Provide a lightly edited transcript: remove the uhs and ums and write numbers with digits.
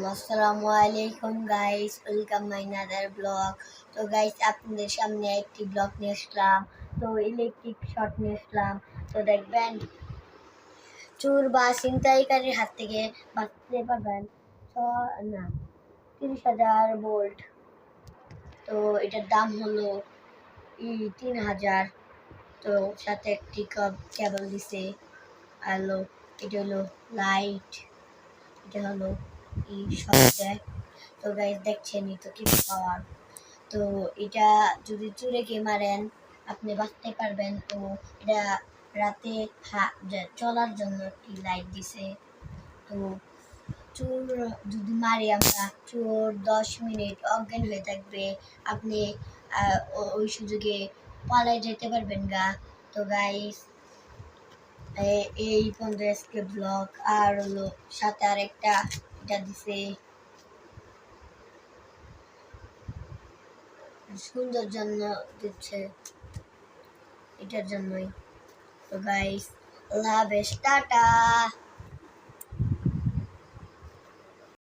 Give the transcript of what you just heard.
আসসালামু আলাইকুম guys, welcome my another blog. তো গাইস, আপনাদের সামনে একটি ব্লগ নিয়ে আসলাম। তো ইলেকট্রিক শর্ট নিয়ে আসলাম। তো দেখবেন চোর বা ছিনতাইকারীর হাত থেকে বাঁচতে পারবেন। না, 30,000 ভোল্ট। তো এটার দাম হলো 3,000। তো সাথে একটি কেবল দিছে। আর এটা হলো লাইট, এটা হলো সফটওয়্যার। তো গাইস, দেখছেনই তো কি পাওয়ার। তো এটা যদি চুরে কে মারেন আপনি বাঁচতে পারবেন। তো এটা রাতে চলার জন্য একটি লাইট দিছে। তো চোর যদি মারি আমরা, চোর 10 মিনিট অজ্ঞান হয়ে থাকবে। আপনি ওই সুযোগে পালায় যেতে পারবেন গা। তো গাইস, এই পর্যন্ত আজকে ব্লগ। আর হলো সাথে আরেকটা এটা দিছে সুন্দর জন্য দিচ্ছে, এটার জন্যই। তো গাইস, আল্লাহ হাফেজ, টাটা।